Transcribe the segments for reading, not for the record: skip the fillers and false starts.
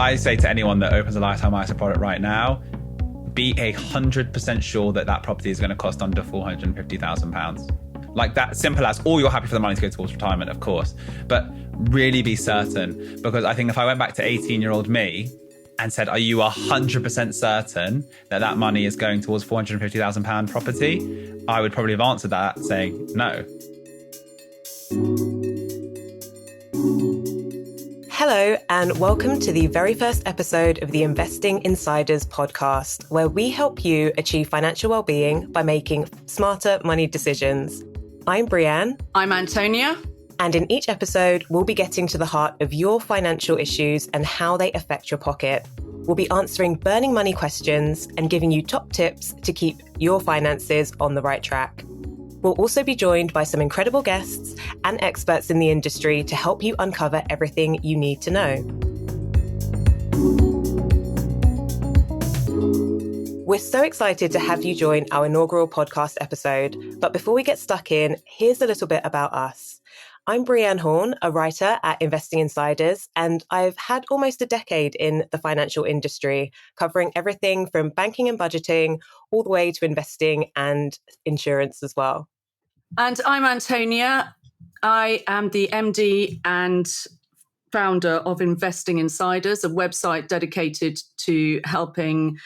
I say to anyone that opens a lifetime ISA product right now, be 100% sure that that property is going to cost under £450,000. Like that simple as, or you're happy for the money to go towards retirement, of course. But really be certain, because I think if I went back to 18-year-old me and said, are you 100% certain that that money is going towards £450,000 property? I would probably have answered that saying no. Hello, and welcome to the very first episode of the Investing Insiders podcast, where we help you achieve financial well-being by making smarter money decisions. I'm Brienne. I'm Antonia. And in each episode, we'll be getting to the heart of your financial issues and how they affect your pocket. We'll be answering burning money questions and giving you top tips to keep your finances on the right track. We'll also be joined by some incredible guests and experts in the industry to help you uncover everything you need to know. We're so excited to have you join our inaugural podcast episode. But before we get stuck in, here's a little bit about us. I'm Brienne Horn, a writer at Investing Insiders, and I've had almost a decade in the financial industry, covering everything from banking and budgeting all the way to investing and insurance as well. And I'm Antonia. I am the MD and founder of Investing Insiders, a website dedicated to helping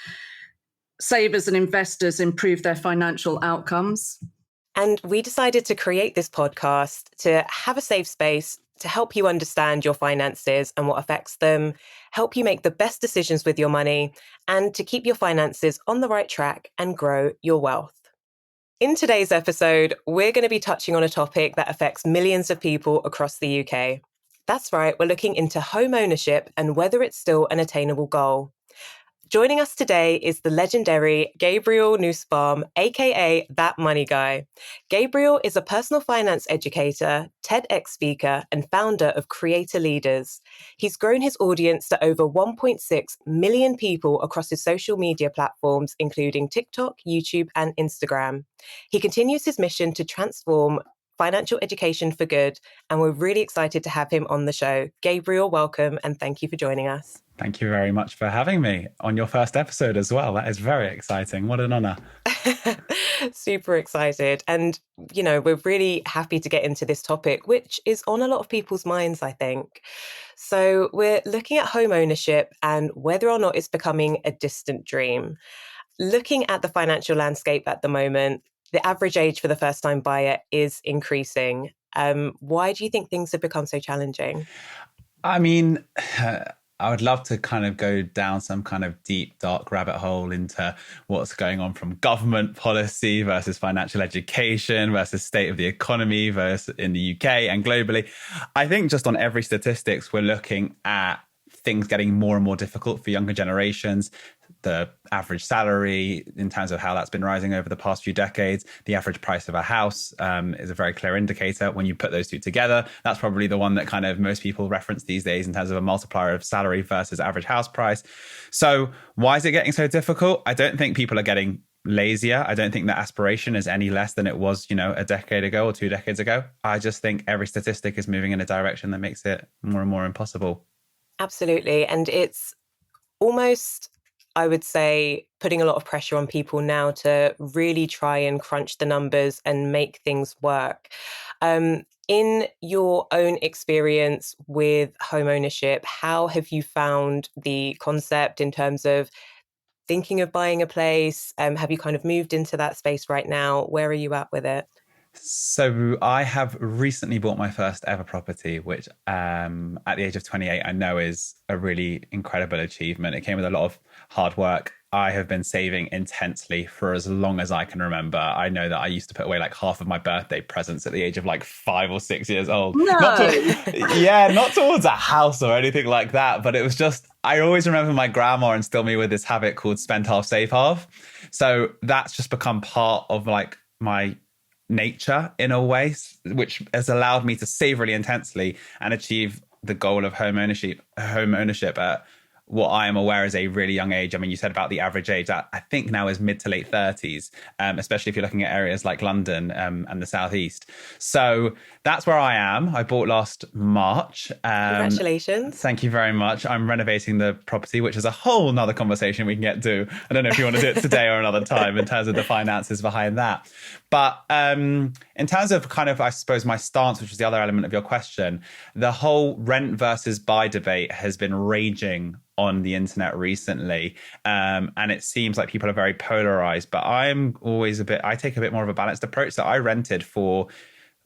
savers and investors improve their financial outcomes. And we decided to create this podcast to have a safe space to help you understand your finances and what affects them, help you make the best decisions with your money, and to keep your finances on the right track and grow your wealth. In today's episode, we're going to be touching on a topic that affects millions of people across the UK. That's right, we're looking into home ownership and whether it's still an attainable goal. Joining us today is the legendary Gabriel Nussbaum, aka That Money Guy. Gabriel is a personal finance educator, TEDx speaker, and founder of Creator Leaders. He's grown his audience to over 1.6 million people across his social media platforms, including TikTok, YouTube, and Instagram. He continues his mission to transform financial education for good, and we're really excited to have him on the show. Gabriel, welcome, and thank you for joining us. Thank you very much for having me on your first episode as well. That is very exciting. What an honor. Super excited. And, we're really happy to get into this topic, which is on a lot of people's minds, I think. So we're looking at home ownership and whether or not it's becoming a distant dream. Looking at the financial landscape at the moment, the average age for the first-time buyer is increasing. Why do you think things have become so challenging? I mean, I would love to kind of go down some kind of deep, dark rabbit hole into what's going on from government policy versus financial education versus state of the economy versus in the UK and globally. I think just on every statistics, we're looking at things getting more and more difficult for younger generations. The average salary in terms of how that's been rising over the past few decades, the average price of a house is a very clear indicator. When you put those two together, that's probably the one that kind of most people reference these days in terms of a multiplier of salary versus average house price. So why is it getting so difficult? I don't think people are getting lazier. I don't think that aspiration is any less than it was, a decade ago or 2 decades ago. I just think every statistic is moving in a direction that makes it more and more impossible. Absolutely. And it's almost, I would say, putting a lot of pressure on people now to really try and crunch the numbers and make things work. In your own experience with home ownership, how have you found the concept in terms of thinking of buying a place? Have you kind of moved into that space right now? Where are you at with it? So I have recently bought my first ever property, which at the age of 28, I know is a really incredible achievement. It came with a lot of hard work. I have been saving intensely for as long as I can remember. I know that I used to put away like half of my birthday presents at the age of like 5 or 6 years old. No. Not towards a house or anything like that. But it was just, I always remember my grandma instilled me with this habit called spend half, save half. So that's just become part of like my nature in a way, which has allowed me to save really intensely and achieve the goal of home ownership at what I am aware is a really young age. I mean, you said about the average age that I think now is mid to late 30s, especially if you're looking at areas like London and the Southeast. So that's where I am. I bought last March. Congratulations. Thank you very much. I'm renovating the property, which is a whole nother conversation we can get to. I don't know if you want to do it today or another time in terms of the finances behind that. But in terms of kind of, I suppose, my stance, which is the other element of your question, the whole rent versus buy debate has been raging on the internet recently. And it seems like people are very polarized, but I take a bit more of a balanced approach. So I rented for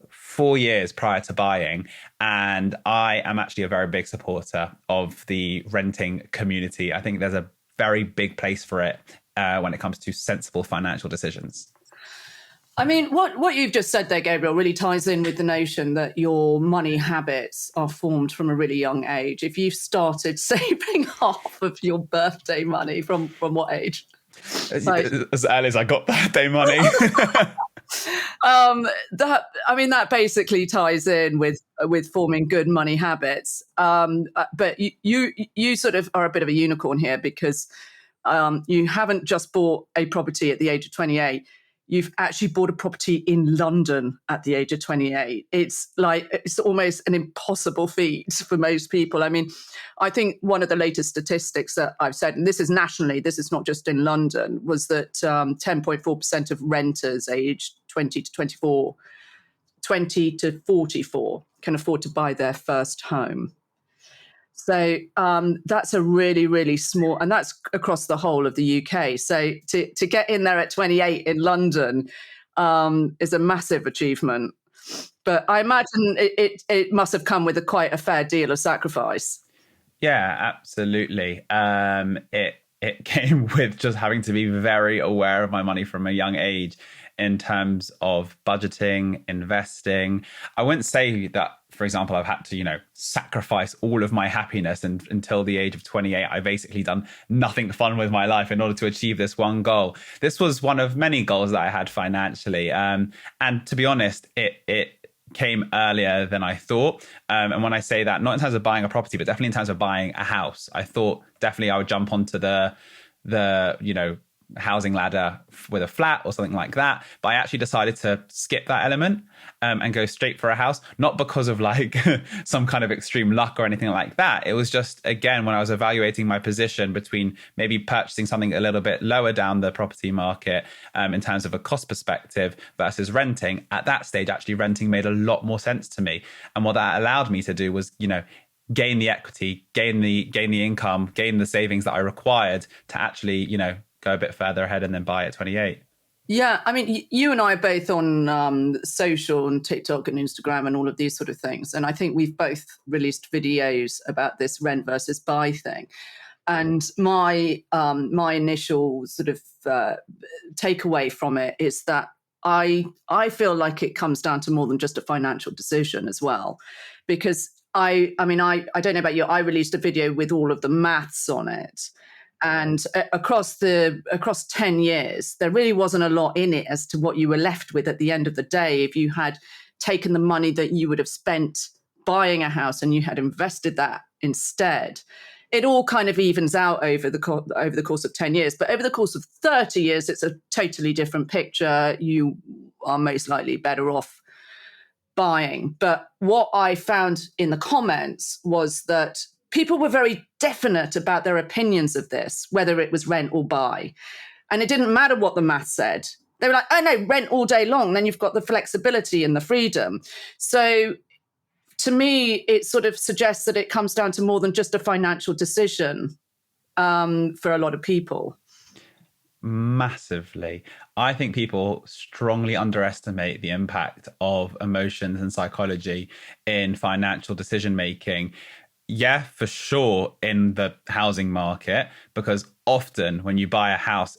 4 years prior to buying, and I am actually a very big supporter of the renting community. I think there's a very big place for it when it comes to sensible financial decisions. I mean, what you've just said there, Gabriel, really ties in with the notion that your money habits are formed from a really young age. If you've started saving half of your birthday money from what age? As early as I got birthday money. That basically ties in with forming good money habits. But you sort of are a bit of a unicorn here, because you haven't just bought a property at the age of 28. You've actually bought a property in London at the age of 28. It's almost an impossible feat for most people. I mean, I think one of the latest statistics that I've said, and this is nationally, this is not just in London, was that 10.4% of renters aged 20 to 44 can afford to buy their first home. So that's a really, really small, and that's across the whole of the UK. So to get in there at 28 in London is a massive achievement. But I imagine it must have come with quite a fair deal of sacrifice. Yeah, absolutely. It came with just having to be very aware of my money from a young age in terms of budgeting, investing. I wouldn't say that, for example, I've had to, sacrifice all of my happiness until the age of 28. I basically done nothing fun with my life in order to achieve this one goal. This was one of many goals that I had financially. And to be honest, it came earlier than I thought. And when I say that, not in terms of buying a property, but definitely in terms of buying a house, I thought definitely I would jump onto the housing ladder with a flat or something like that. But I actually decided to skip that element and go straight for a house, not because of some kind of extreme luck or anything like that. It was just, again, when I was evaluating my position between maybe purchasing something a little bit lower down the property market in terms of a cost perspective versus renting, at that stage, actually renting made a lot more sense to me. And what that allowed me to do was, gain the equity, gain the income, gain the savings that I required to actually, go a bit further ahead and then buy at 28. Yeah, I mean, you and I are both on social and TikTok and Instagram and all of these sort of things. And I think we've both released videos about this rent versus buy thing. And my initial sort of takeaway from it is that I feel like it comes down to more than just a financial decision as well. Because I don't know about you, I released a video with all of the maths on it. And across 10 years, there really wasn't a lot in it as to what you were left with at the end of the day. If you had taken the money that you would have spent buying a house and you had invested that instead, it all kind of evens out over the course of 10 years. But over the course of 30 years, it's a totally different picture. You are most likely better off buying. But what I found in the comments was that people were very definite about their opinions of this, whether it was rent or buy. And it didn't matter what the math said. They were like, oh no, rent all day long. Then you've got the flexibility and the freedom. So to me, it sort of suggests that it comes down to more than just a financial decision for a lot of people. Massively. I think people strongly underestimate the impact of emotions and psychology in financial decision making. Yeah, for sure, in the housing market, because often when you buy a house,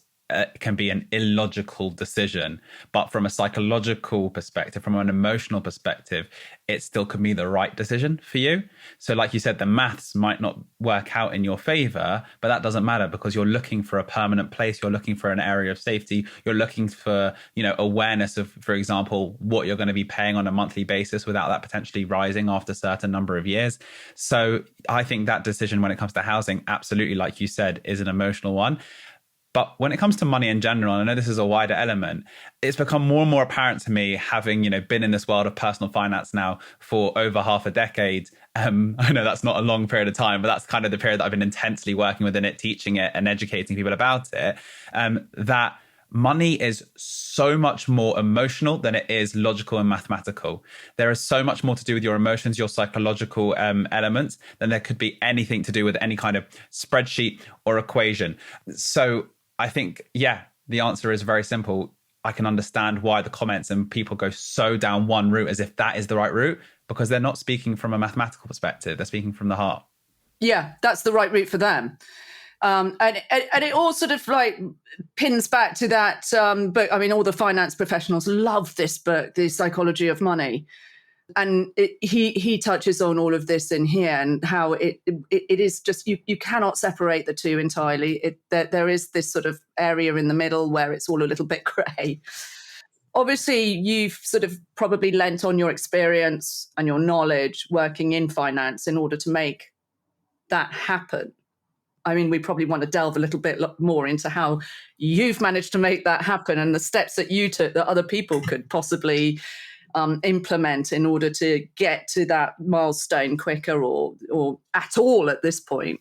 can be an illogical decision. But from a psychological perspective, from an emotional perspective, it still could be the right decision for you. So like you said, the maths might not work out in your favor, but that doesn't matter because you're looking for a permanent place. You're looking for an area of safety. You're looking for, awareness of, for example, what you're going to be paying on a monthly basis without that potentially rising after a certain number of years. So I think that decision when it comes to housing, absolutely, like you said, is an emotional one. But when it comes to money in general, and I know this is a wider element, it's become more and more apparent to me, having been in this world of personal finance now for over half a decade. I know that's not a long period of time, but that's kind of the period that I've been intensely working within it, teaching it and educating people about it, that money is so much more emotional than it is logical and mathematical. There is so much more to do with your emotions, your psychological elements, than there could be anything to do with any kind of spreadsheet or equation. So I think, the answer is very simple. I can understand why the comments and people go so down one route as if that is the right route, because they're not speaking from a mathematical perspective. They're speaking from the heart. Yeah, that's the right route for them. And it all sort of like pins back to that book. I mean, all the finance professionals love this book, The Psychology of Money. And he touches on all of this in here, and how it is just, you cannot separate the two entirely. There is this sort of area in the middle where it's all a little bit grey. Obviously, you've sort of probably lent on your experience and your knowledge working in finance in order to make that happen. I mean, we probably want to delve a little bit more into how you've managed to make that happen and the steps that you took that other people could possibly implement in order to get to that milestone quicker or at all at this point.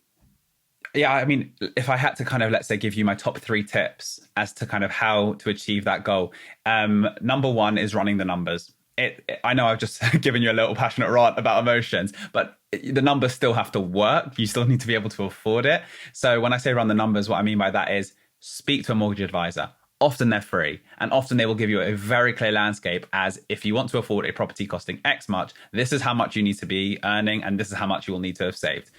Yeah, I mean, if I had to kind of, let's say, give you my top 3 tips as to kind of how to achieve that goal, number 1 is running the numbers. I know I've just given you a little passionate rant about emotions, but the numbers still have to work. You still need to be able to afford it. So when I say run the numbers, what I mean by that is speak to a mortgage advisor. Often they're free, and often they will give you a very clear landscape as, if you want to afford a property costing X much, this is how much you need to be earning, and this is how much you will need to have saved.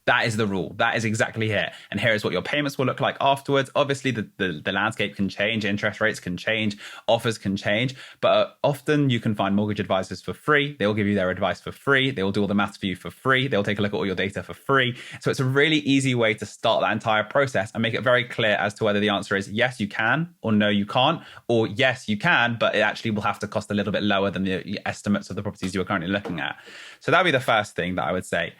That is the rule. That is exactly it. And here is what your payments will look like afterwards. Obviously, the landscape can change, interest rates can change, offers can change, but often you can find mortgage advisors for free. They will give you their advice for free. They will do all the maths for you for free. They'll take a look at all your data for free. So it's a really easy way to start that entire process and make it very clear as to whether the answer is yes, you can, or no, you can't, or yes, you can, but it actually will have to cost a little bit lower than the estimates of the properties you're currently looking at. So that would be the first thing that I would say.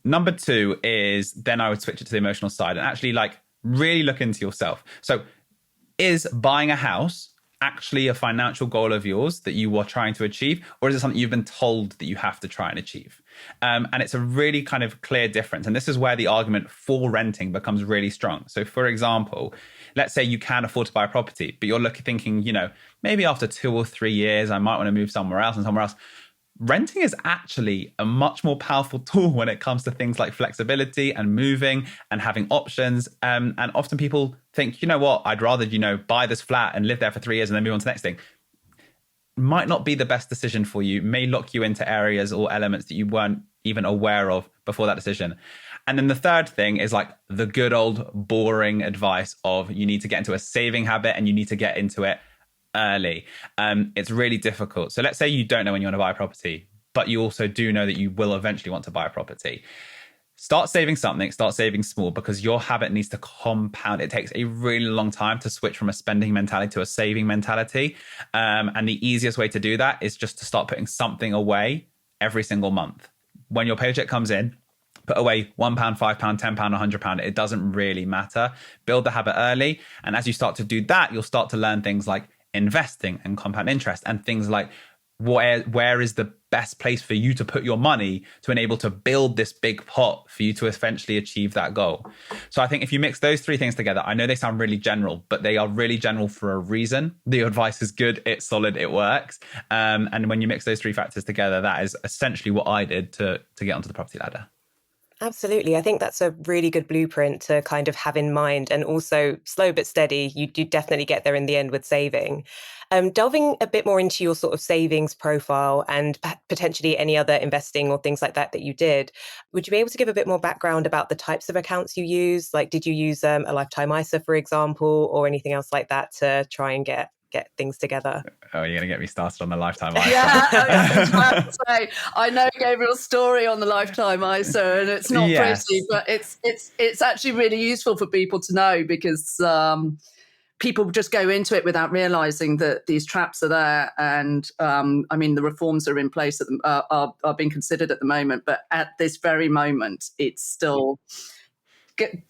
Number 2 is then I would switch it to the emotional side and actually really look into yourself. So is buying a house actually a financial goal of yours that you are trying to achieve, or is it something you've been told that you have to try and achieve? And it's a really kind of clear difference. And this is where the argument for renting becomes really strong. So for example, let's say you can afford to buy a property, but you're thinking, maybe after 2 or 3 years, I might want to move somewhere else and somewhere else. Renting is actually a much more powerful tool when it comes to things like flexibility and moving and having options. And often people think, you know what, I'd rather, buy this flat and live there for 3 years and then move on to the next thing. Might not be the best decision for you, may lock you into areas or elements that you weren't even aware of before that decision. And then the third thing is the good old boring advice of you need to get into a saving habit and you need to get into it early. It's really difficult. So let's say you don't know when you want to buy a property, but you also do know that you will eventually want to buy a property. Start saving something, start saving small, because your habit needs to compound. It takes a really long time to switch from a spending mentality to a saving mentality. And the easiest way to do that is just to start putting something away every single month. When your paycheck comes in, put away £1, £5, £10, £100. It doesn't really matter. Build the habit early. And as you start to do that, you'll start to learn things like investing and compound interest and things like where is the best place for you to put your money to enable to build this big pot for you to eventually achieve that goal. So I think if you mix those 3 things together, I know they sound really general, but they are really general for a reason. The advice is good, it's solid, it works. And when you mix those 3 factors together, that is essentially what I did to get onto the property ladder. Absolutely. I think that's a really good blueprint to kind of have in mind. And also, slow but steady, you definitely get there in the end with saving. Delving a bit more into your sort of savings profile and potentially any other investing or things like that you did, would you be able to give a bit more background about the types of accounts you use? Like, did you use a lifetime ISA, for example, or anything else like that to try and get things together? Oh, you're going to get me started on the lifetime ISA. Yeah, I was about to say, I know Gabriel's story on the lifetime ISA, and it's not pretty, but it's actually really useful for people to know, because people just go into it without realizing that these traps are there. And I mean, the reforms are in place are being considered at the moment, but at this very moment, it's still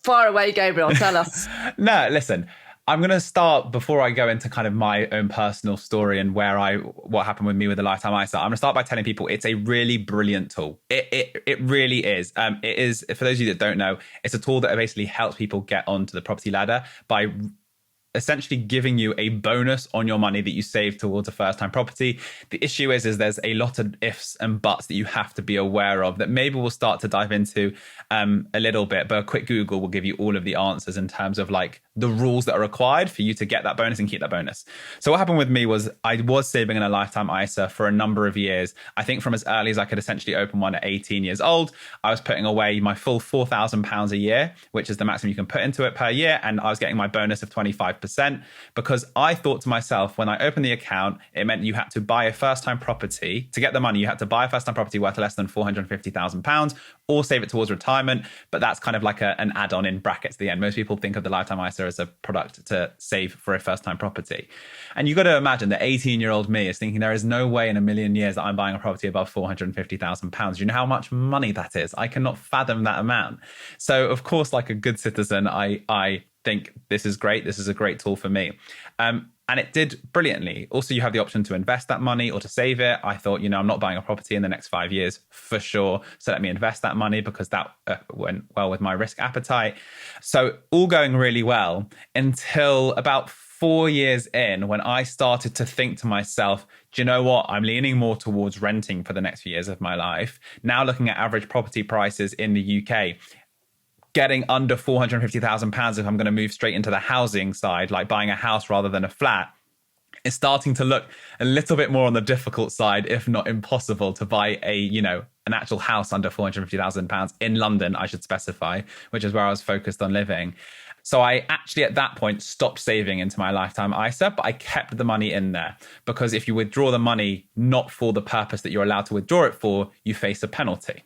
far away. Gabriel, tell us. No, listen. I'm going to start, before I go into kind of my own personal story and what happened with me with the lifetime ISA. I'm going to start by telling people it's a really brilliant tool. It really is. It is, for those of you that don't know, it's a tool that basically helps people get onto the property ladder by essentially giving you a bonus on your money that you save towards a first-time property. The issue is there's a lot of ifs and buts that you have to be aware of that maybe we'll start to dive into a little bit, but a quick Google will give you all of the answers in terms of like the rules that are required for you to get that bonus and keep that bonus. So what happened with me was I was saving in a lifetime ISA for a number of years. I think from as early as I could essentially open one at 18 years old, I was putting away my full £4,000 a year, which is the maximum you can put into it per year. And I was getting my bonus of 25%, because I thought to myself, when I opened the account, it meant you had to buy a first-time property. To get the money, you had to buy a first-time property worth less than £450,000 or save it towards retirement. But that's kind of like an add-on in brackets at the end. Most people think of the lifetime ISA as a product to save for a first-time property. And you've got to imagine that 18-year-old me is thinking there is no way in a million years that I'm buying a property above £450,000. You know how much money that is? I cannot fathom that amount. So of course, like a good citizen, I think this is great. This is a great tool for me. And it did brilliantly. Also, you have the option to invest that money or to save it. I thought, I'm not buying a property in the next 5 years for sure. So let me invest that money, because that went well with my risk appetite. So all going really well until about 4 years in, when I started to think to myself, do you know what? I'm leaning more towards renting for the next few years of my life. Now looking at average property prices in the UK, getting under £450,000 if I'm going to move straight into the housing side, like buying a house rather than a flat, is starting to look a little bit more on the difficult side, if not impossible, to buy an actual house under £450,000 in London, I should specify, which is where I was focused on living. So I actually at that point stopped saving into my lifetime ISA, but I kept the money in there, because if you withdraw the money not for the purpose that you're allowed to withdraw it for, you face a penalty.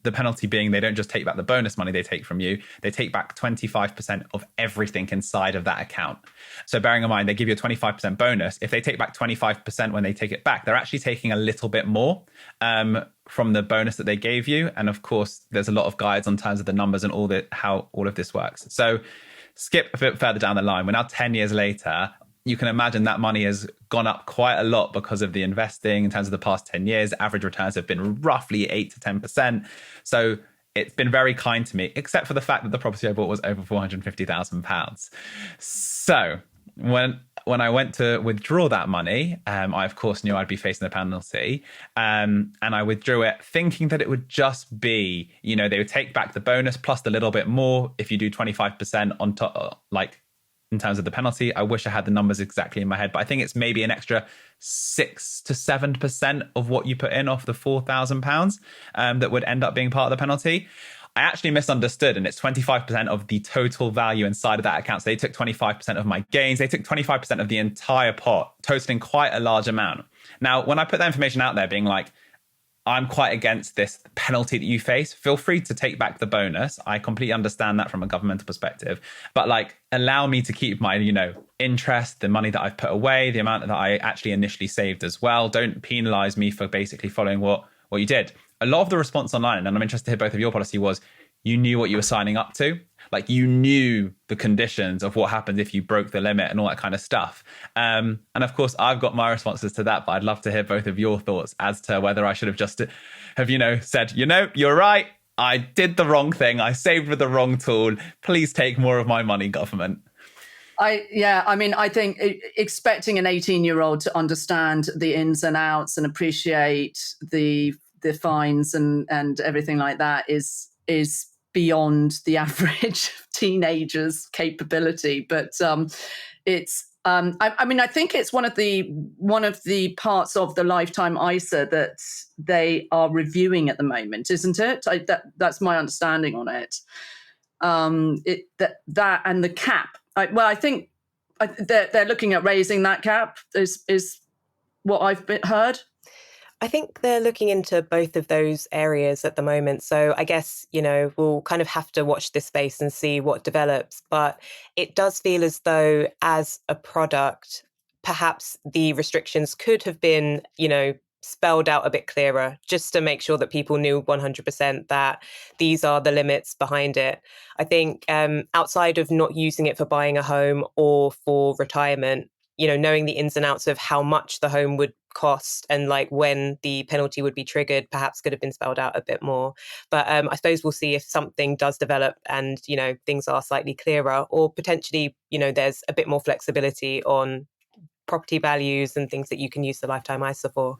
The penalty being they don't just take back the bonus money they take from you, they take back 25% of everything inside of that account. So bearing in mind, they give you a 25% bonus. If they take back 25% when they take it back, they're actually taking a little bit more from the bonus that they gave you. And of course, there's a lot of guides on terms of the numbers and how all of this works. So skip a bit further down the line. We're now 10 years later. You can imagine that money has gone up quite a lot because of the investing. In terms of the past 10 years, average returns have been roughly 8 to 10%. So it's been very kind to me, except for the fact that the property I bought was over £450,000. So when I went to withdraw that money, I of course knew I'd be facing a penalty. And I withdrew it thinking that it would just be, they would take back the bonus plus a little bit more if you do 25% on top, in terms of the penalty. I wish I had the numbers exactly in my head, but I think it's maybe an extra 6 to 7% of what you put in off the £4,000 that would end up being part of the penalty. I actually misunderstood, and it's 25% of the total value inside of that account. So they took 25% of my gains. They took 25% of the entire pot, totaling quite a large amount. Now, when I put that information out there being like, I'm quite against this penalty that you face, feel free to take back the bonus. I completely understand that from a governmental perspective, but allow me to keep my, interest, the money that I've put away, the amount that I actually initially saved as well. Don't penalize me for basically following what you did. A lot of the response online, and I'm interested to hear both of your policy, was you knew what you were signing up to. You knew the conditions of what happens if you broke the limit and all that kind of stuff. And of course, I've got my responses to that, but I'd love to hear both of your thoughts as to whether I should have just said, you're right. I did the wrong thing. I saved with the wrong tool. Please take more of my money, government. I think expecting an 18-year-old to understand the ins and outs and appreciate the fines and everything like that is is beyond the average teenager's capability. But it's I think it's one of the parts of the lifetime ISA that they are reviewing at the moment, isn't it? That's my understanding on it. That and the cap. I think they're looking at raising that cap. Is what I've heard. I think they're looking into both of those areas at the moment. So I guess, we'll kind of have to watch this space and see what develops. But it does feel as though as a product, perhaps the restrictions could have been, spelled out a bit clearer, just to make sure that people knew 100% that these are the limits behind it. I think outside of not using it for buying a home or for retirement, knowing the ins and outs of how much the home would cost and like when the penalty would be triggered perhaps could have been spelled out a bit more. But I suppose we'll see if something does develop and, things are slightly clearer, or potentially, there's a bit more flexibility on property values and things that you can use the lifetime ISA for.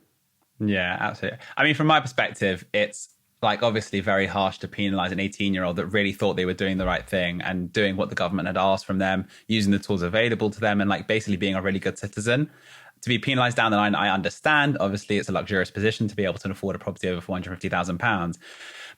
Yeah, absolutely. I mean, from my perspective, it's like obviously very harsh to penalise an 18-year-old that really thought they were doing the right thing and doing what the government had asked from them, using the tools available to them and like basically being a really good citizen. To be penalised down the line, I understand. Obviously, it's a luxurious position to be able to afford a property over £450,000.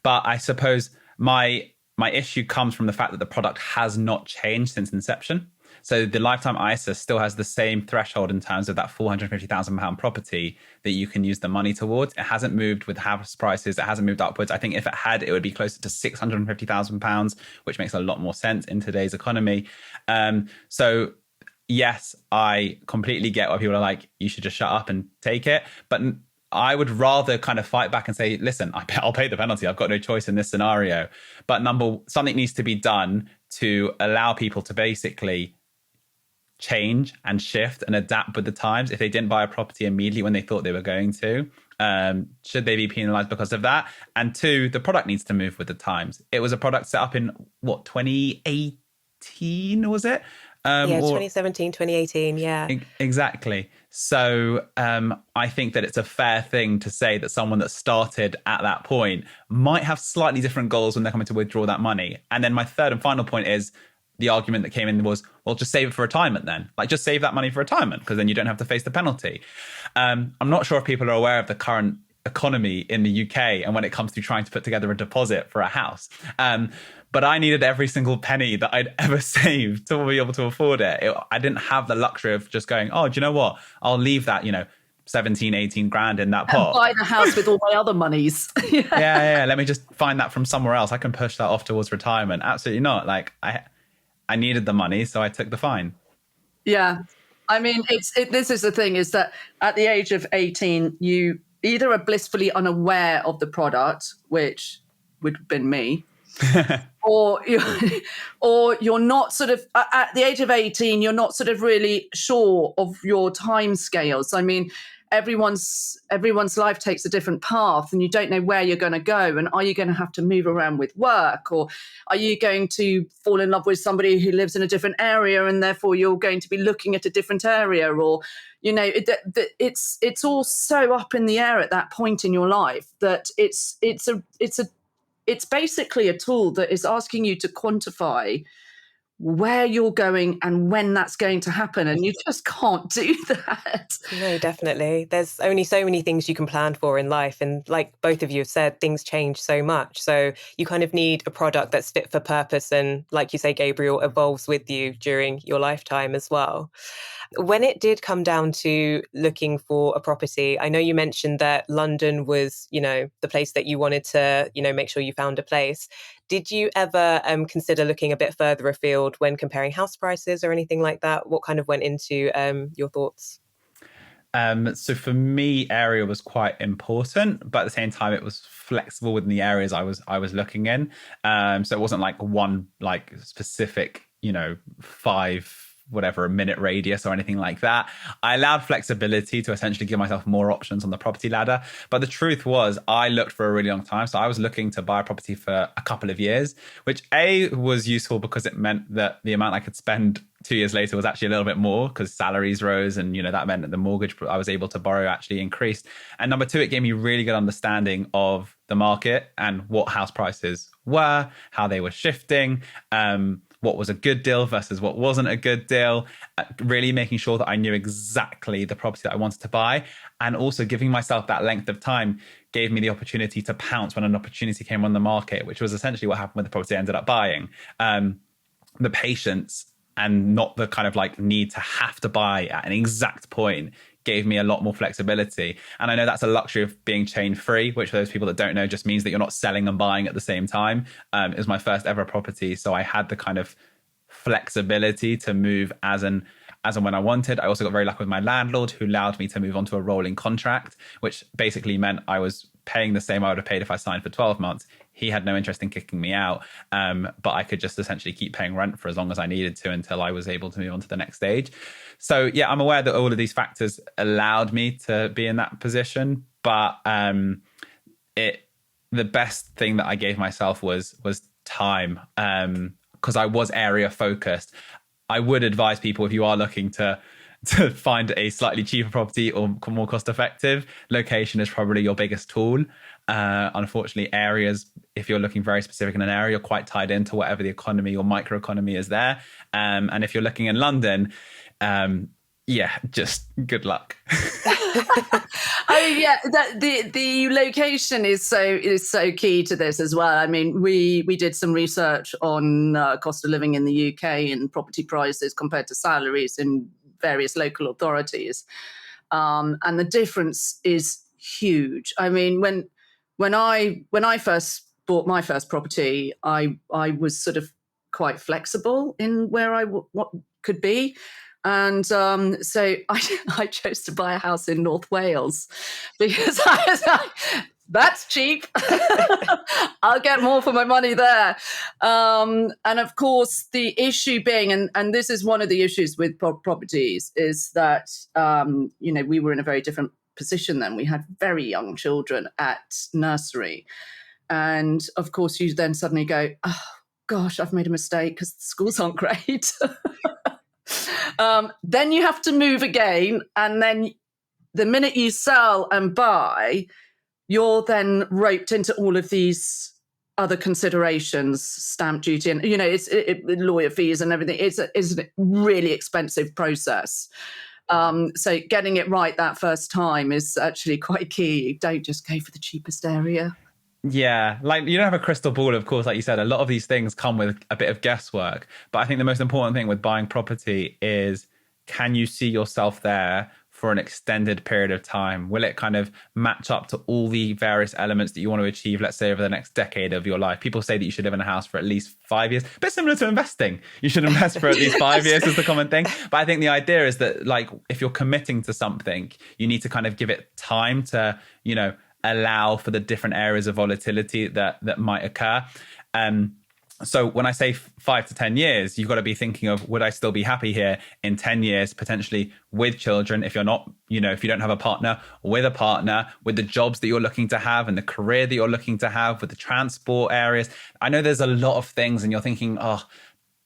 But I suppose my issue comes from the fact that the product has not changed since inception. So the lifetime ISA still has the same threshold in terms of that £450,000 property that you can use the money towards. It hasn't moved with house prices. It hasn't moved upwards. I think if it had, it would be closer to £650,000, which makes a lot more sense in today's economy. So yes, I completely get why people are like, you should just shut up and take it. But I would rather kind of fight back and say, listen, I'll pay the penalty. I've got no choice in this scenario. But something needs to be done to allow people to basically change and shift and adapt with the times. If they didn't buy a property immediately when they thought they were going to, should they be penalized because of that? And two, the product needs to move with the times. It was a product set up in 2018, was it? 2017, 2018, yeah. Exactly. So I think that it's a fair thing to say that someone that started at that point might have slightly different goals when they're coming to withdraw that money. And then my third and final point is the argument that came in was, well, just save it for retirement then. Like, just save that money for retirement because then you don't have to face the penalty. I'm not sure if people are aware of the current economy in the UK and when it comes to trying to put together a deposit for a house. But I needed every single penny that I'd ever saved to be able to afford it. I didn't have the luxury of just going, oh, do you know what? I'll leave that, 17, 18 grand in that pot. Buy the house with all my other monies. Yeah. Let me just find that from somewhere else. I can push that off towards retirement. Absolutely not. Like I needed the money, so I took the fine. Yeah. I mean, this is the thing, is that at the age of 18, you either are blissfully unaware of the product, which would have been me, or you're not sort of, at the age of 18, you're not sort of really sure of your time scales. I mean, everyone's life takes a different path and you don't know where you're going to go. And are you going to have to move around with work, or are you going to fall in love with somebody who lives in a different area and therefore you're going to be looking at a different area, or, it's all so up in the air at that point in your life that it's basically a tool that is asking you to quantify where you're going and when that's going to happen. And you just can't do that. No, definitely. There's only so many things you can plan for in life. And like both of you have said, things change so much. So you kind of need a product that's fit for purpose. And like you say, Gabriel, evolves with you during your lifetime as well. When it did come down to looking for a property, I know you mentioned that London was, the place that you wanted to, make sure you found a place. Did you ever consider looking a bit further afield when comparing house prices or anything like that? What kind of went into your thoughts? So for me, area was quite important, but at the same time, it was flexible within the areas I was looking in. So it wasn't like one like specific, 5-minute radius or anything like that. I allowed flexibility to essentially give myself more options on the property ladder. But the truth was, I looked for a really long time. So I was looking to buy a property for a couple of years, which A, was useful because it meant that the amount I could spend 2 years later was actually a little bit more because salaries rose, and that meant that the mortgage I was able to borrow actually increased. And number two, it gave me really good understanding of the market and what house prices were, how they were shifting, what was a good deal versus what wasn't a good deal, really making sure that I knew exactly the property that I wanted to buy, and also giving myself that length of time gave me the opportunity to pounce when an opportunity came on the market, which was essentially what happened with the property I ended up buying. The patience and not the kind of like need to have to buy at an exact point gave me a lot more flexibility. And I know that's a luxury of being chain free, which for those people that don't know just means that you're not selling and buying at the same time. It was my first ever property, so I had the kind of flexibility to move as and when I wanted. I also got very lucky with my landlord, who allowed me to move on to a rolling contract, which basically meant I was paying the same I would have paid if I signed for 12 months. He had no interest in kicking me out, but I could just essentially keep paying rent for as long as I needed to until I was able to move on to the next stage. So yeah, I'm aware that all of these factors allowed me to be in that position, but the best thing that I gave myself was time, because I was area focused. I would advise people, if you are looking to find a slightly cheaper property or more cost effective, location is probably your biggest tool. Unfortunately, areas, if you're looking very specific in an area, you're quite tied into whatever the economy or microeconomy is there. And if you're looking in London, just good luck. The location is so key to this as well. I mean, we did some research on cost of living in the UK and property prices compared to salaries in various local authorities, and the difference is huge. I mean, when I first bought my first property, I was sort of quite flexible in where what could be. And so I chose to buy a house in North Wales because I was like, that's cheap. I'll get more for my money there. And of course, the issue being, and this is one of the issues with properties, is that, we were in a very different position then. We had very young children at nursery. And of course, you then suddenly go, oh, gosh, I've made a mistake because the schools aren't great. Then you have to move again. And then the minute you sell and buy, you're then roped into all of these other considerations, stamp duty, and, it's lawyer fees and everything. It's a really expensive process. So getting it right that first time is actually quite key. You don't just go for the cheapest area. Yeah, like you don't have a crystal ball, of course. Like you said, a lot of these things come with a bit of guesswork. But I think the most important thing with buying property is, can you see yourself there for an extended period of time? Will it kind of match up to all the various elements that you want to achieve, let's say over the next decade of your life? People say that you should live in a house for at least 5 years, but similar to investing. You should invest for at least 5 years is the common thing. But I think the idea is that, like, if you're committing to something, you need to kind of give it time to, allow for the different areas of volatility that might occur. So when I say 5 to 10 years, you've got to be thinking of, would I still be happy here in 10 years, potentially with children, if you're not, if you don't have a partner, with a partner, with the jobs that you're looking to have and the career that you're looking to have, with the transport areas. I know there's a lot of things and you're thinking,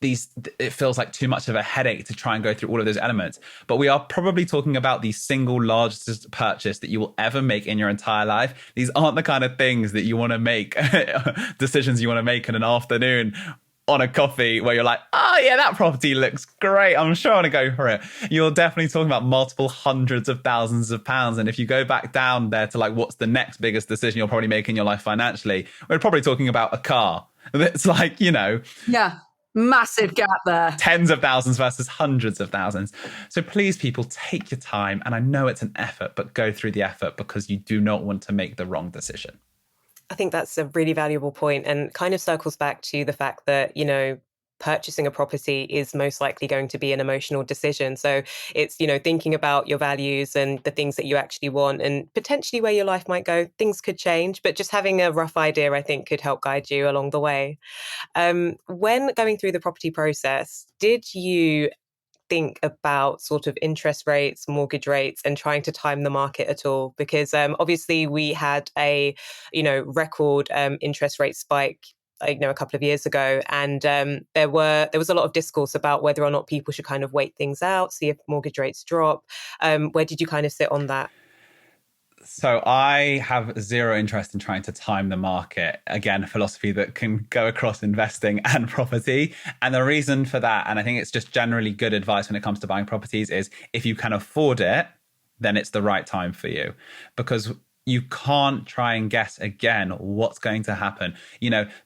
it feels like too much of a headache to try and go through all of those elements. But we are probably talking about the single largest purchase that you will ever make in your entire life. These aren't the kind of things that you want to make, decisions you want to make in an afternoon on a coffee where you're like, oh yeah, that property looks great, I'm sure I want to go for it. You're definitely talking about multiple hundreds of thousands of pounds. And if you go back down there to like, what's the next biggest decision you'll probably make in your life financially, we're probably talking about a car. It's like, Yeah. Massive gap there. Tens of thousands versus hundreds of thousands. So please, people, take your time. And I know it's an effort, but go through the effort because you do not want to make the wrong decision. I think that's a really valuable point and kind of circles back to the fact that, purchasing a property is most likely going to be an emotional decision. So it's, thinking about your values and the things that you actually want and potentially where your life might go. Things could change, but just having a rough idea, I think, could help guide you along the way. When going through the property process, did you think about sort of interest rates, mortgage rates, and trying to time the market at all? Because obviously we had a, record interest rate spike a couple of years ago, and there was a lot of discourse about whether or not people should kind of wait things out, see if mortgage rates drop. Where did you kind of sit on that? So I have zero interest in trying to time the market. Again, a philosophy that can go across investing and property. And the reason for that, and I think it's just generally good advice when it comes to buying properties, is if you can afford it, then it's the right time for you. Because you can't try and guess again what's going to happen.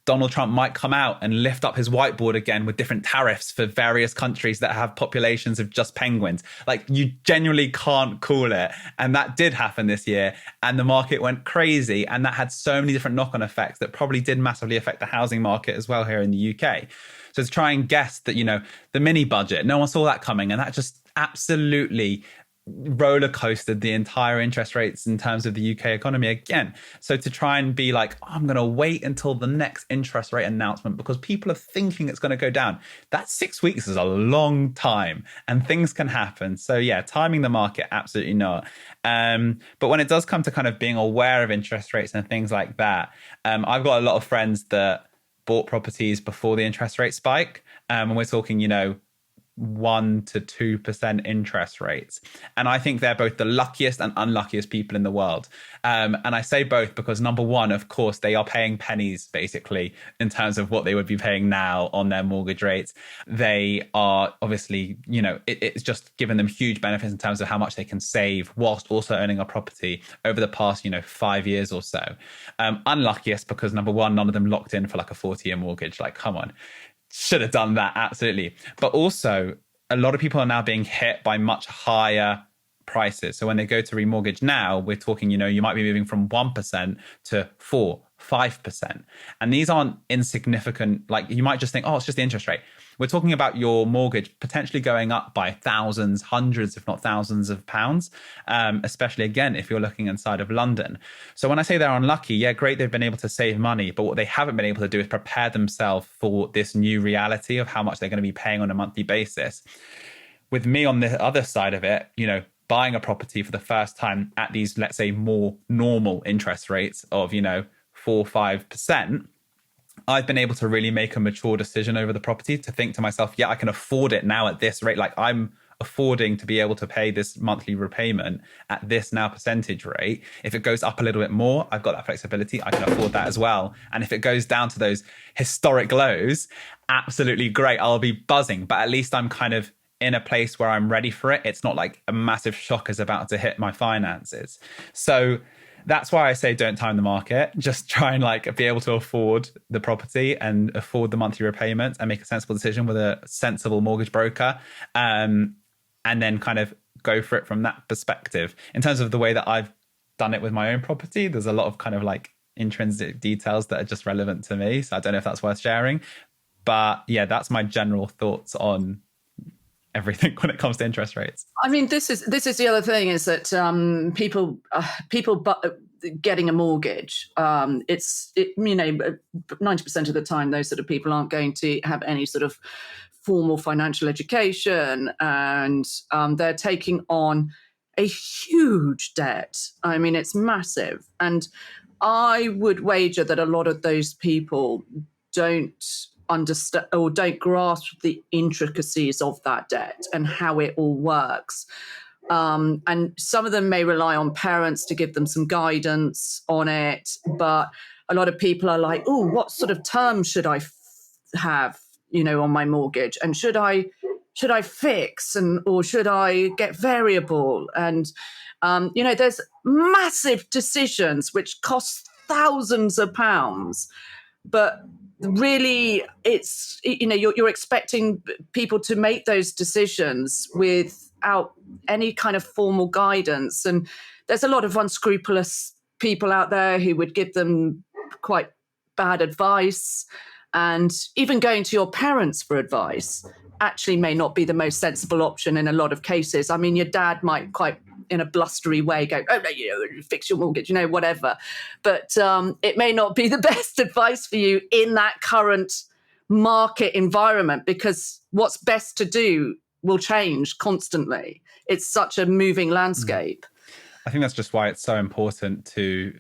Donald Trump might come out and lift up his whiteboard again with different tariffs for various countries that have populations of just penguins. Like, you genuinely can't call it. And that did happen this year. And the market went crazy. And that had so many different knock-on effects that probably did massively affect the housing market as well here in the UK. So to try and guess that, the mini budget, no one saw that coming. And that just absolutely roller coasted the entire interest rates in terms of the UK economy again. So to try and be like, I'm going to wait until the next interest rate announcement because people are thinking it's going to go down. That 6 weeks is a long time and things can happen. So yeah, timing the market, absolutely not. But when it does come to kind of being aware of interest rates and things like that, I've got a lot of friends that bought properties before the interest rate spike. And we're talking, 1 to 2% interest rates. And I think they're both the luckiest and unluckiest people in the world. And I say both because, number one, of course, they are paying pennies, basically, in terms of what they would be paying now on their mortgage rates. They are obviously, it's just given them huge benefits in terms of how much they can save whilst also owning a property over the past, 5 years or so. Unluckiest because, number one, none of them locked in for like a 40-year mortgage. Like, come on. Should have done that, absolutely. But also, a lot of people are now being hit by much higher prices. So when they go to remortgage now, we're talking, you might be moving from 1% to 4%, 5%. And these aren't insignificant. Like, you might just think, oh, it's just the interest rate. We're talking about your mortgage potentially going up by thousands, hundreds, if not thousands of pounds, especially, again, if you're looking inside of London. So when I say they're unlucky, yeah, great, they've been able to save money. But what they haven't been able to do is prepare themselves for this new reality of how much they're going to be paying on a monthly basis. With me on the other side of it, buying a property for the first time at these, let's say, more normal interest rates of, 4-5%, I've been able to really make a mature decision over the property to think to myself, yeah, I can afford it now at this rate. Like, I'm affording to be able to pay this monthly repayment at this now percentage rate. If it goes up a little bit more, I've got that flexibility. I can afford that as well. And if it goes down to those historic lows, absolutely great. I'll be buzzing, but at least I'm kind of in a place where I'm ready for it. It's not like a massive shock is about to hit my finances. So that's why I say don't time the market. Just try and be able to afford the property and afford the monthly repayments and make a sensible decision with a sensible mortgage broker. And then kind of go for it from that perspective. In terms of the way that I've done it with my own property, there's a lot of kind of intrinsic details that are just relevant to me. So I don't know if that's worth sharing. But yeah, that's my general thoughts on everything when it comes to interest rates. I mean, this is the other thing is that people getting a mortgage, 90% of the time, those sort of people aren't going to have any sort of formal financial education, and they're taking on a huge debt. I mean, it's massive. And I would wager that a lot of those people don't understand or don't grasp the intricacies of that debt and how it all works. And some of them may rely on parents to give them some guidance on it, but a lot of people are like, oh, what sort of terms should I have, on my mortgage? And should I fix or should I get variable? And, there's massive decisions which cost thousands of pounds, but really it's, you're expecting people to make those decisions without any kind of formal guidance. And there's a lot of unscrupulous people out there who would give them quite bad advice. And even going to your parents for advice actually may not be the most sensible option in a lot of cases. I mean, your dad might quite in a blustery way go, oh, no, fix your mortgage, whatever. But it may not be the best advice for you in that current market environment, because what's best to do will change constantly. It's such a moving landscape. I think that's just why it's so important to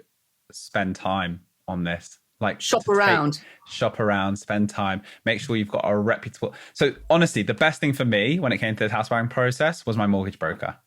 spend time on this Like Shop around. Shop around, spend time, make sure you've got a reputable. So honestly, the best thing for me when it came to the house buying process was my mortgage broker.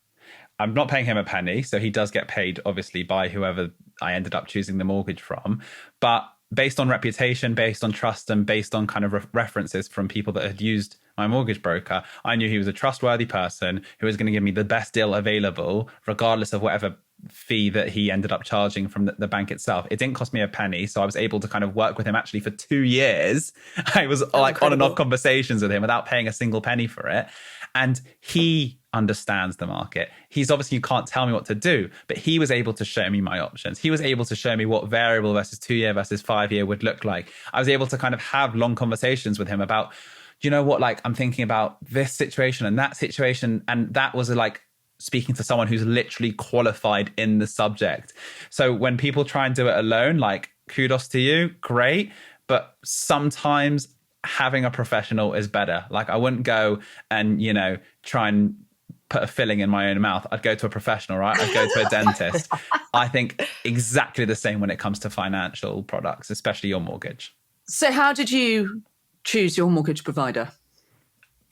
I'm not paying him a penny, so he does get paid obviously by whoever I ended up choosing the mortgage from. But based on reputation, based on trust, and based on kind of references from people that had used my mortgage broker, I knew he was a trustworthy person who was going to give me the best deal available, regardless of whatever fee that he ended up charging from the bank itself. It didn't cost me a penny, so I was able to kind of work with him actually for 2 years. I was like incredible. On and off conversations with him without paying a single penny for it. And he understands the market. He's obviously, you can't tell me what to do, but he was able to show me my options. He was able to show me what variable versus 2 year versus 5 year would look like. I was able to kind of have long conversations with him about, you know what, like I'm thinking about this situation and that situation. And that was like speaking to someone who's literally qualified in the subject. So when people try and do it alone, like kudos to you, great. But sometimes having a professional is better. Like I wouldn't go and, you know, try and put a filling in my own mouth. I'd go to a professional, right? I'd go to a dentist. I think exactly the same when it comes to financial products, especially your mortgage. So how did you choose your mortgage provider?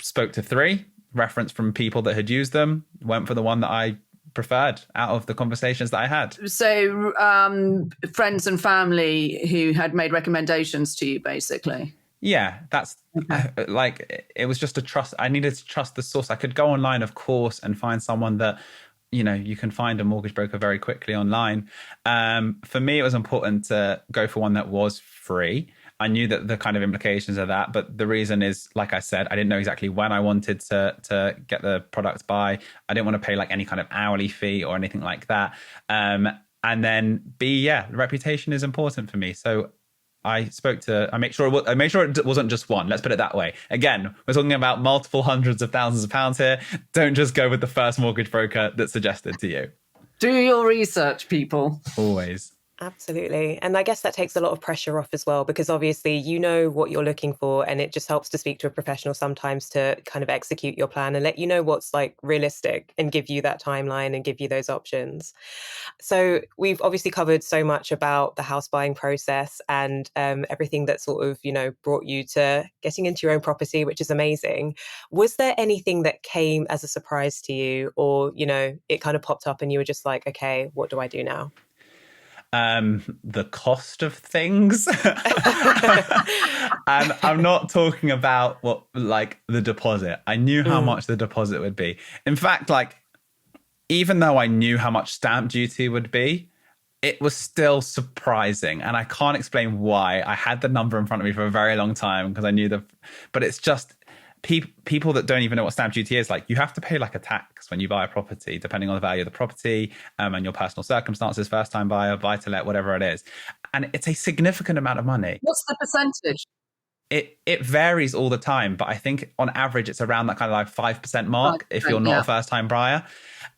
Spoke to 3, reference from people that had used them, went for the one that I preferred out of the conversations that I had. So friends and family who had made recommendations to you, basically? Yeah, that's like, it was just a trust. I needed to trust the source. I could go online, of course, and find someone that, you know, you can find a mortgage broker very quickly online. For me, it was important to go for one that was free. I knew that the kind of implications of that, but the reason is, like I said, I didn't know exactly when I wanted to get the product by. I didn't want to pay like any kind of hourly fee or anything like that. And then B, yeah, reputation is important for me. So I made sure it wasn't just one. Let's put it that way. Again, we're talking about multiple hundreds of thousands of pounds here. Don't just go with the first mortgage broker that's suggested to you. Do your research, people. Always. Absolutely. And I guess that takes a lot of pressure off as well, because obviously you know what you're looking for, and it just helps to speak to a professional sometimes to kind of execute your plan and let you know what's like realistic and give you that timeline and give you those options. So we've obviously covered so much about the house buying process and everything that sort of, you know, brought you to getting into your own property, which is amazing. Was there anything that came as a surprise to you, or, you know, it kind of popped up and you were just like, okay, what do I do now? The cost of things. And I'm not talking about what, like the deposit. I knew how much the deposit would be. In fact, like, even though I knew how much stamp duty would be, it was still surprising. And I can't explain why. I had the number in front of me for a very long time because I knew but it's just, people that don't even know what stamp duty is, like, you have to pay like a tax when you buy a property, depending on the value of the property and your personal circumstances, first time buyer, buy to let, whatever it is. And it's a significant amount of money. What's the percentage? It varies all the time, but I think on average it's around that kind of like 5% mark if you're not a first time buyer.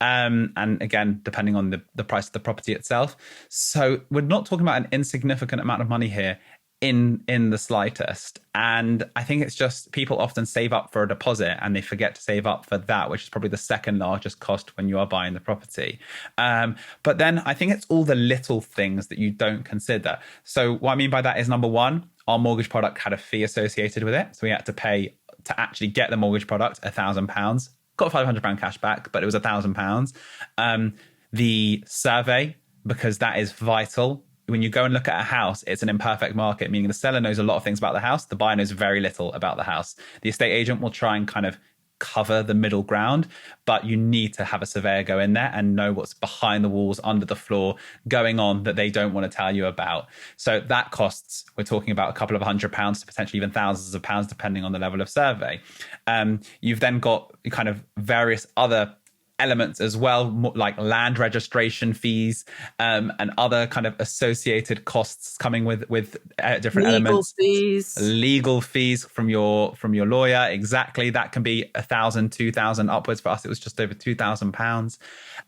And again, depending on the price of the property itself. So we're not talking about an insignificant amount of money here in the slightest. And I think it's just people often save up for a deposit and they forget to save up for that, which is probably the second largest cost when you are buying the property. But then I think it's all the little things that you don't consider. So what I mean by that is, number one, our mortgage product had a fee associated with it. So we had to pay to actually get the mortgage product £1,000. Got £500 cash back, but it was £1,000. The survey, because that is vital. When you go and look at a house, it's an imperfect market, meaning the seller knows a lot of things about the house. The buyer knows very little about the house. The estate agent will try and kind of cover the middle ground, but you need to have a surveyor go in there and know what's behind the walls, under the floor, going on that they don't want to tell you about. So that costs, we're talking about a couple of £100 to potentially even thousands of pounds, depending on the level of survey. You've then got kind of various other elements as well, like land registration fees and other kind of associated costs coming with different elements. Legal fees from your lawyer. Exactly. That can be 1,000, 2,000 upwards. For us, it was just over £2,000.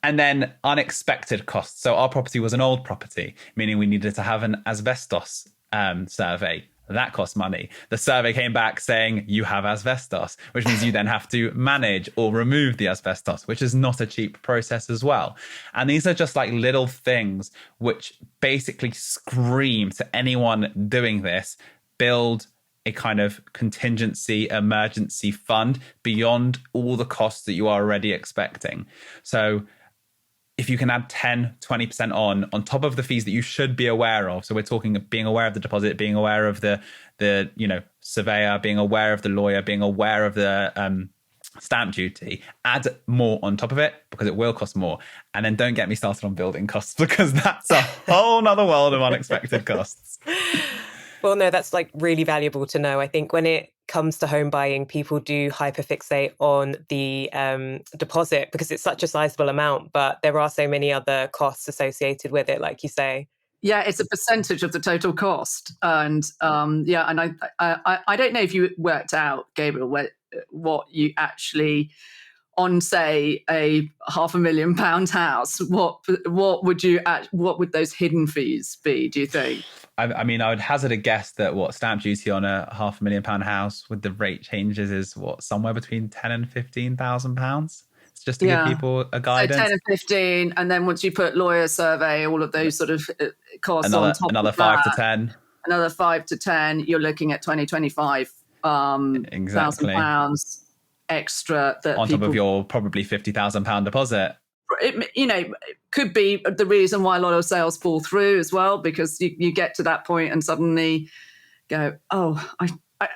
And then unexpected costs. So our property was an old property, meaning we needed to have an asbestos survey. That costs money. The survey came back saying you have asbestos, which means you then have to manage or remove the asbestos, which is not a cheap process as well. And these are just like little things which basically scream to anyone doing this, build a kind of contingency emergency fund beyond all the costs that you are already expecting. So if you can add 10, 20% on top of the fees that you should be aware of. So we're talking of being aware of the deposit, being aware of the surveyor, being aware of the lawyer, being aware of the stamp duty, add more on top of it because it will cost more. And then don't get me started on building costs because that's a whole nother world of unexpected costs. Well, no, that's like really valuable to know. I think when it comes to home buying, people do hyperfixate on the deposit because it's such a sizable amount, but there are so many other costs associated with it, like you say. Yeah, it's a percentage of the total cost, and and I don't know if you worked out, Gabriel, what you actually on, say, a £500,000 house. What would those hidden fees be? Do you think? I mean, I would hazard a guess that stamp duty on a £500,000 house with the rate changes is somewhere between £10,000 and £15,000. It's just to give people a guidance. So 10 and 15, and then once you put lawyer survey, all of those sort of costs on top another of 5 that, to 10. Another 5 to 10. You're looking at 25 exactly. £1,000 extra that on top of your probably £50,000 deposit. It could be the reason why a lot of sales fall through as well, because you get to that point and suddenly go, oh, I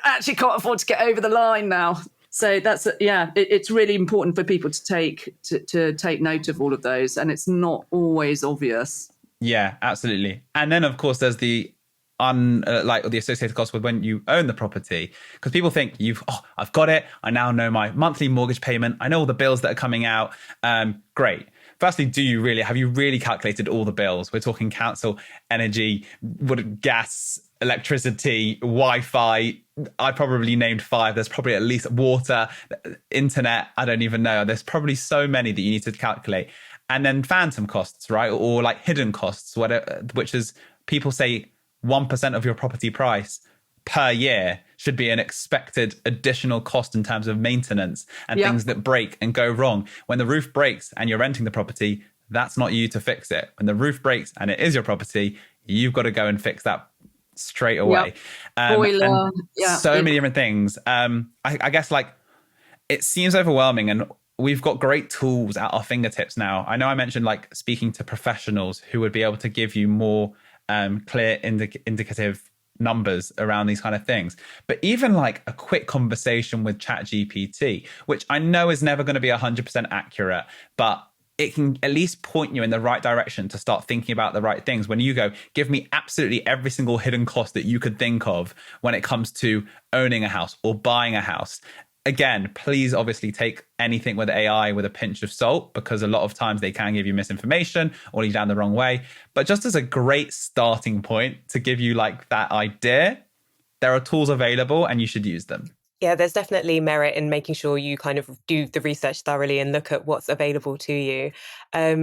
actually can't afford to get over the line now. So that's it's really important for people to take note of all of those, and it's not always obvious. Yeah, absolutely. And then of course there's the the associated costs with when you own the property, because people think I've got it. I now know my monthly mortgage payment. I know all the bills that are coming out. Great. Firstly, have you really calculated all the bills? We're talking council, energy, gas, electricity, Wi-Fi. I probably named 5. There's probably at least water, internet. I don't even know. There's probably so many that you need to calculate. And then phantom costs, right? Or like hidden costs, whatever, which is people say 1% of your property price per year should be an expected additional cost in terms of maintenance and things that break and go wrong. When the roof breaks and you're renting the property, that's not you to fix it. When the roof breaks and it is your property, you've got to go and fix that straight away. Boiler, so many different things. I guess it seems overwhelming, and we've got great tools at our fingertips now. I know I mentioned speaking to professionals who would be able to give you more clear indicative numbers around these kind of things. But even a quick conversation with ChatGPT, which I know is never going to be 100% accurate, but it can at least point you in the right direction to start thinking about the right things. When you go, give me absolutely every single hidden cost that you could think of when it comes to owning a house or buying a house. Again, please obviously take anything with AI with a pinch of salt, because a lot of times they can give you misinformation or lead you down the wrong way. But just as a great starting point to give you that idea, there are tools available and you should use them. Yeah, there's definitely merit in making sure you kind of do the research thoroughly and look at what's available to you.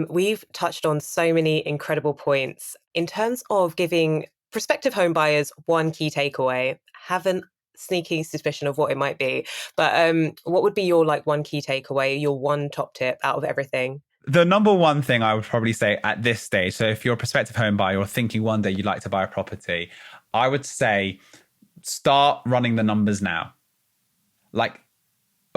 We've touched on so many incredible points. In terms of giving prospective home buyers one key takeaway, have an sneaky suspicion of what it might be, but what would be your one key takeaway, your one top tip out of everything? The number one thing I would probably say at this stage, so if you're a prospective home buyer or thinking one day you'd like to buy a property, I would say start running the numbers now.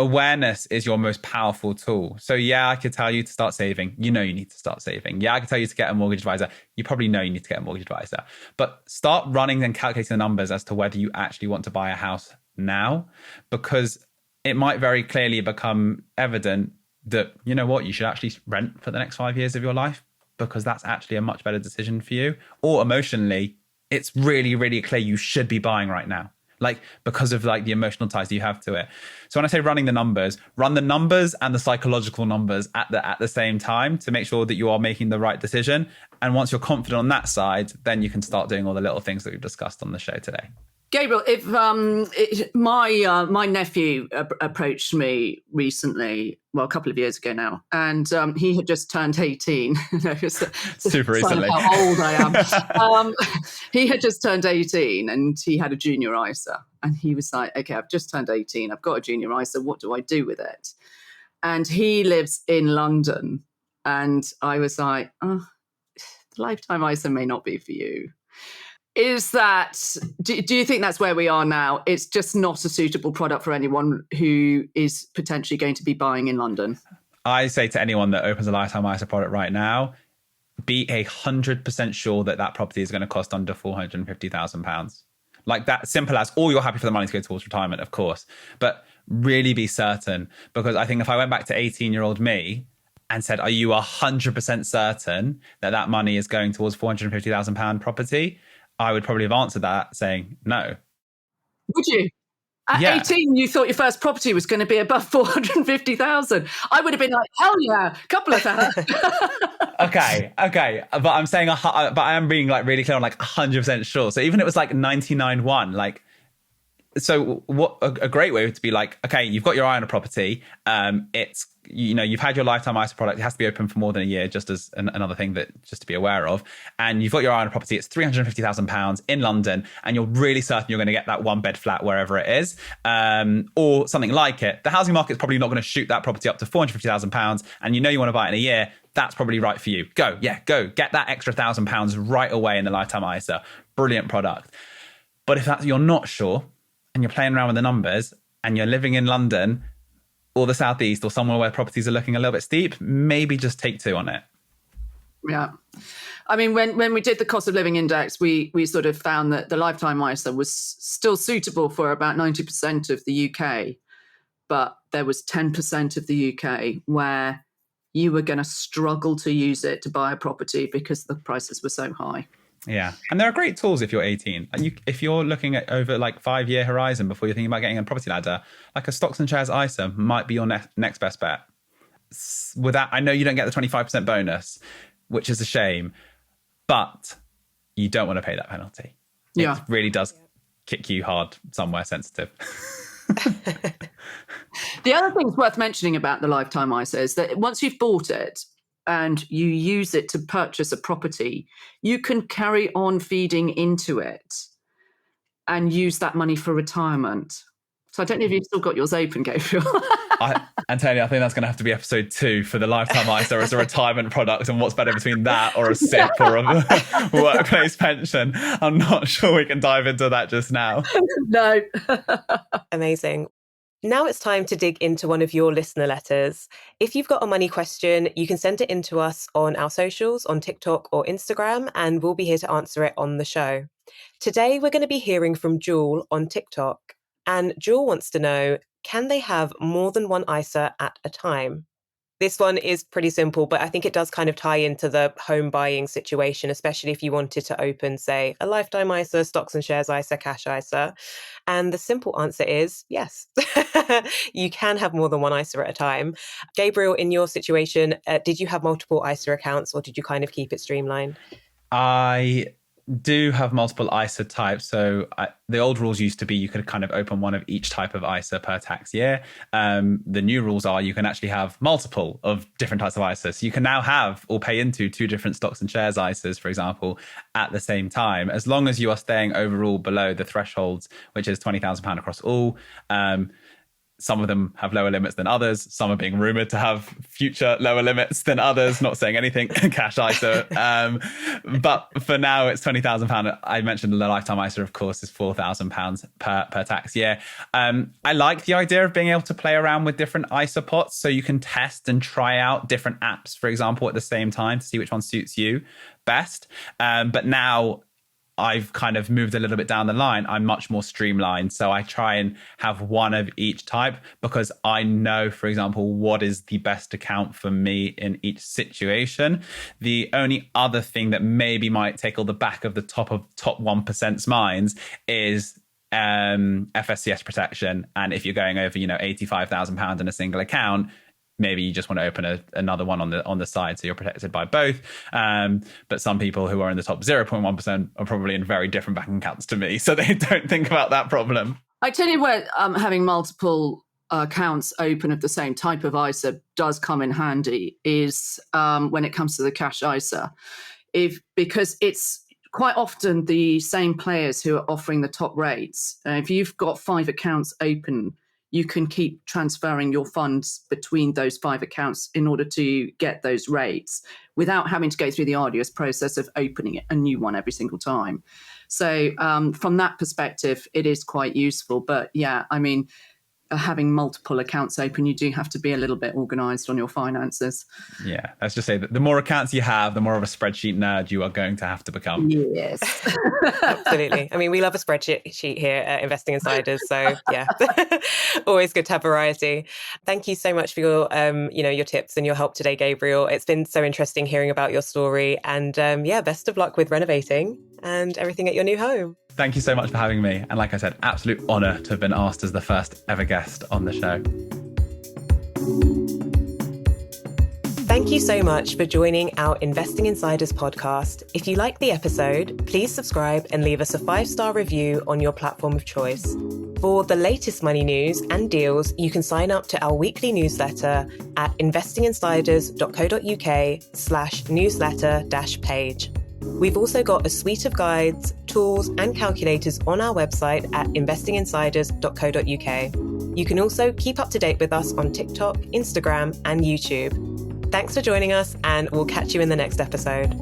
Awareness is your most powerful tool. So I could tell you to start saving. You know you need to start saving. I could tell you to get a mortgage advisor. You probably know you need to get a mortgage advisor. But start running and calculating the numbers as to whether you actually want to buy a house now, because it might very clearly become evident that, you know what, you should actually rent for the next 5 years of your life, because that's actually a much better decision for you. Or emotionally, it's really, really clear you should be buying right now. Because of the emotional ties you have to it. So when I say running the numbers, run the numbers and the psychological numbers at the same time to make sure that you are making the right decision. And once you're confident on that side, then you can start doing all the little things that we've discussed on the show today. Gabriel, if my nephew approached me recently, well, a couple of years ago now, and he had just turned 18. Super recently. How old I am. He had just turned 18, and he had a junior ISA, and he was like, "Okay, I've just turned 18. I've got a junior ISA. What do I do with it?" And he lives in London, and I was like, "Oh, the lifetime ISA may not be for you." Is that, do you think that's where we are now? It's just not a suitable product for anyone who is potentially going to be buying in London? I say to anyone that opens a lifetime ISA product right now, be 100% sure that that property is going to cost under £450,000. Like that, simple as, or you're happy for the money to go towards retirement, of course. But really be certain, because I think if I went back to 18-year-old me and said, are you 100% certain that that money is going towards £450,000 property? I would probably have answered that saying no. Would you? At 18, you thought your first property was going to be above 450,000. I would have been like, hell yeah, a couple of thousand. Okay. But I'm saying, but I am being like really clear on like 100% sure. So even if it was like 99.1, like, so what a great way to be like, okay, you've got your eye on a property. It's, you know, you've had your lifetime ISA product. It has to be open for more than a year, just as another thing that just to be aware of. And you've got your eye on a property. It's £350,000 in London, and you're really certain you're going to get that one bed flat wherever it is, or something like it. The housing market's probably not going to shoot that property up to £450,000, and you know you want to buy it in a year. That's probably right for you. Go get that extra £1,000 right away in the lifetime ISA. Brilliant product. But if you're not sure, and you're playing around with the numbers, and you're living in London or the Southeast or somewhere where properties are looking a little bit steep, maybe just take two on it. Yeah. I mean, when we did the cost of living index, we sort of found that the lifetime ISA was still suitable for about 90% of the UK, but there was 10% of the UK where you were going to struggle to use it to buy a property because the prices were so high. Yeah. And there are great tools if you're 18. If you're looking at over like 5-year horizon before you're thinking about getting a property ladder, like a stocks and shares ISA might be your next best bet. With that, I know you don't get the 25% bonus, which is a shame, but you don't want to pay that penalty. Yeah. It really does kick you hard somewhere sensitive. The other thing worth mentioning about the lifetime ISA is that once you've bought it, and you use it to purchase a property, you can carry on feeding into it and use that money for retirement. So I don't know if you've still got yours open, Gabriel. Antonia, I think that's going to have to be episode 2 for the lifetime ISA as a retirement product, and what's better between that or a SIP or a workplace pension. I'm not sure we can dive into that just now. No. Amazing. Now it's time to dig into one of your listener letters. If you've got a money question, you can send it in to us on our socials, on TikTok or Instagram, and we'll be here to answer it on the show. Today, we're going to be hearing from Jewel on TikTok. And Jewel wants to know, can they have more than one ISA at a time? This one is pretty simple, but I think it does kind of tie into the home buying situation, especially if you wanted to open, say, a lifetime ISA, stocks and shares ISA, cash ISA. And the simple answer is yes. You can have more than one ISA at a time. Gabriel, in your situation, did you have multiple ISA accounts, or did you kind of keep it streamlined? I do have multiple ISA types. So the old rules used to be you could kind of open one of each type of ISA per tax year. The new rules are you can actually have multiple of different types of ISAs. So you can now have or pay into 2 different stocks and shares ISAs, for example, at the same time, as long as you are staying overall below the thresholds, which is £20,000 across all. Some of them have lower limits than others. Some are being rumored to have future lower limits than others. Not saying anything, cash ISA. But for now, it's £20,000. I mentioned the lifetime ISA, of course, is £4,000 per tax year. I like the idea of being able to play around with different ISA pots, so you can test and try out different apps, for example, at the same time to see which one suits you best. But now I've kind of moved a little bit down the line. I'm much more streamlined. So I try and have one of each type because I know, for example, what is the best account for me in each situation. The only other thing that maybe might tickle the back of the top 1%'s minds is FSCS protection. And if you're going over, £85,000 in a single account, maybe you just want to open another one on the side so you're protected by both. But some people who are in the top 0.1% are probably in very different bank accounts to me, so they don't think about that problem. I tell you where having multiple accounts open of the same type of ISA does come in handy is when it comes to the cash ISA, because it's quite often the same players who are offering the top rates. If you've got 5 accounts open, you can keep transferring your funds between those 5 accounts in order to get those rates without having to go through the arduous process of opening a new one every single time. So from that perspective, it is quite useful. But yeah, I mean, having multiple accounts open, you do have to be a little bit organized on your finances. Yeah, let's just say that the more accounts you have, the more of a spreadsheet nerd you are going to have to become. Yes. Absolutely. I mean, we love a spreadsheet here at Investing Insiders. So yeah, always good to have variety. Thank you so much for your, your tips and your help today, Gabriel. It's been so interesting hearing about your story, and best of luck with renovating and everything at your new home. Thank you so much for having me. And like I said, absolute honor to have been asked as the first ever guest on the show. Thank you so much for joining our Investing Insiders podcast. If you like the episode, please subscribe and leave us a 5-star review on your platform of choice. For the latest money news and deals, you can sign up to our weekly newsletter at investinginsiders.co.uk/newsletter-page. We've also got a suite of guides, tools, and calculators on our website at investinginsiders.co.uk. You can also keep up to date with us on TikTok, Instagram, and YouTube. Thanks for joining us, and we'll catch you in the next episode.